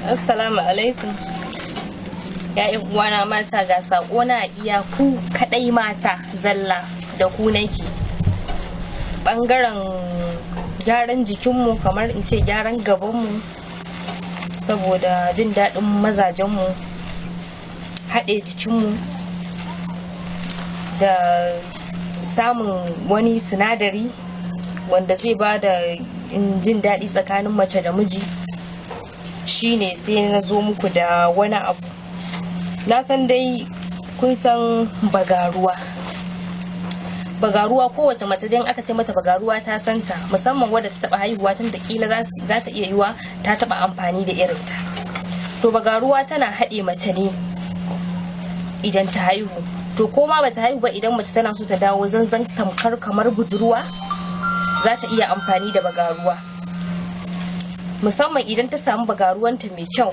Assalamu alaikum. Ya'yan uwana mata, ga sako na iya ku kadai mata zalla da ku nake. Bangaren gyaran jikinmu, kamar in ce gyaran gabanmu, saboda jin daɗin mazajenmu, haɗe jikinmu da samun wani sinadari wanda zai ba da jin daɗi tsakanin mace da miji, shine sai na zo muku da wani abu. Na san dai kun san bagaruwa. Bagaruwa kowace mace dan aka ce mata bagaruwa ta santa, musamman wadda ta taba haihuwa tun da kila za ta iya yiwa ta taba amfani da irinta. To bagaruwa tana haɗe mace ne idan ta haihu. To ko ma bata haihu ba, idan mace tana so ta dawo zanzan tamkar kamar budurwa, za ta iya amfani da bagaruwa. Musamman idan ta samu bagaruwanta mai kyau,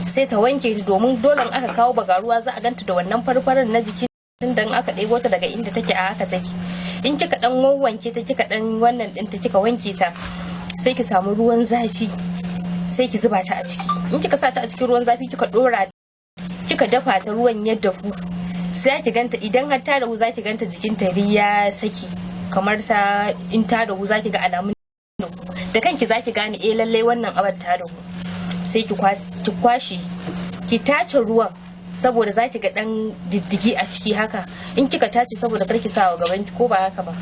sai ta wanke ta, domin dole in aka kawo bagaruwa za a ganta da wannan farfarin na jiki, tunda in aka ɗebo ta daga inda take a haka take. In kika dan wanke ta, kika dan wannan ɗinta, kika wanke ta, sai ki samu ruwan zafi, sai ki zuba ta a ciki. In kika sa ta a cikin ruwan zafi, kika dora, kika dafa ta, ruwan ya dahu, sai ki ganta idan har ta dahu, za ki ganta jikinta ya saki, kamar ta in ta dahu za ki ga alamun da kanki, za ki gane lallai wannan abar ta dahu. Sai ki kwashe, ki tace ruwan, saboda za ki ga dan diddigi a ciki haka. In kika tace, saboda kar ki sa wa gaban ki, ko ba haka ba.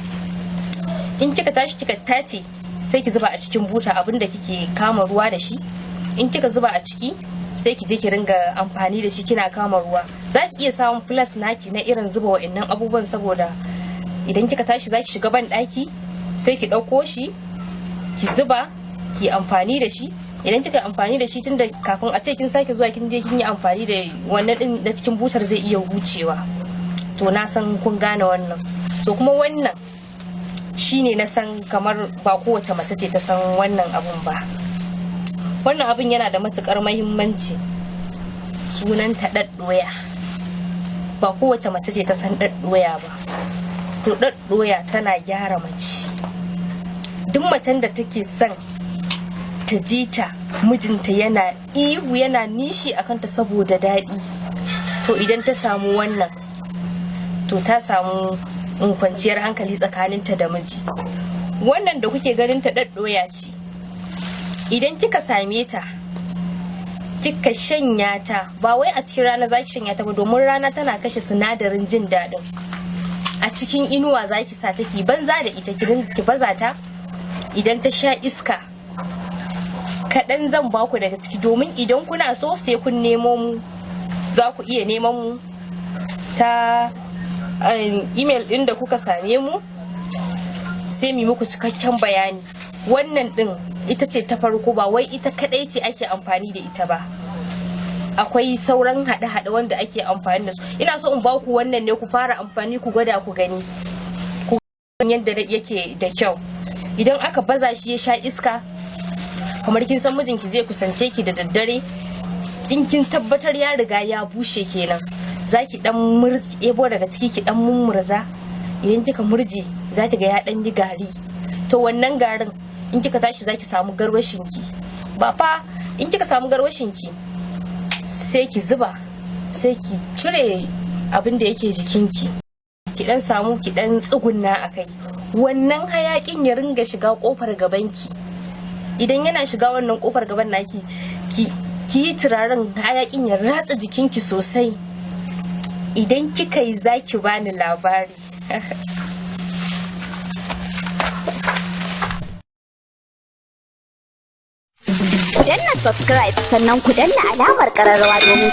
In kika tashi kika tace, sai ki zuba a cikin buta abinda kike kama ruwa da shi. In kika zuba a ciki, sai ki je ki ringa amfani da shi kina kama ruwa. Za ki iya samun plus naki na irin zuba wa'annan abubuwan, saboda idan kika tashi za ki shiga ban daki, sai ki ɗauko shi ki zuba, ki amfani da shi. Idan kika amfani da shi, tunda kafin a ce kin sake zuwa kin je kin yi amfani da wannan din da cikin butar, zai iya hucewa. To na san kun gane wannan. To kuma wannan shine na san kamar ba kowace mace ce ta san wannan abun ba. Wannan abun yana da matukar muhimmanci. Sunanta ɗaɗɗoya. Ba kowace mace ce ta san ɗaɗɗoya ba. To ɗaɗɗoya tana gyara mace. Duk macen da take son ta ji ta mijinta yana ihu yana nishi a kanta saboda daɗi, to idan ta samu wannan, to ta samu kwanciyar hankali tsakaninta da miji. Wannan da kuke ganin ta ɗaɗɗoya ce. Idan kika same ta, kika shanya ta, ba wai a cikin rana zaki shanya ta ba, domin rana tana kashe sinadarin jin daɗin. A cikin inuwa zaki sa ta, ki banza da ita, ki baza ta. Idan ta sha iska kaɗan zan baku daga ciki, domin idan kuna so sai kun nemo mu, za ku iya neman mu ta email ɗin da kuka same mu, sai mu muku cikakken bayani. Wannan ɗin ita ce ta farko, ba wai ita kaɗai ce ake amfani da ita ba, akwai sauran haɗe-haɗe wanda ake amfani da su. Ina so in baku wannan ne ku fara amfani, ku gwada ku gani, ku yadda yake da kyau. Idan aka baza shi ya sha iska, kamar kin san mijinki zai kusance ki da daddare, in kin tabbatar ya riga ya bushe kenan, zaki dan ebo daga ciki, ki dan mummurza. Idan kika murje, zaki ga ya dan yi gari. To wannan garin in kika tashi zaki samu garwashin ki. Ba fa in kika samu garwashin ki, sai ki zuba, sai ki cire abin da yake jikinki, ki dan samu ki dan tsugunna akai. Wannan hayakin ya ringa shiga kofar gabanki. Idan yana shiga wannan kofar gaban naki, ki yi turaren hayakin ya ratsa jikinki sosai. Idan kika yi, zaki bani labari. Ku danna subscribe, sannan ku danna alamar ƙararrawa domin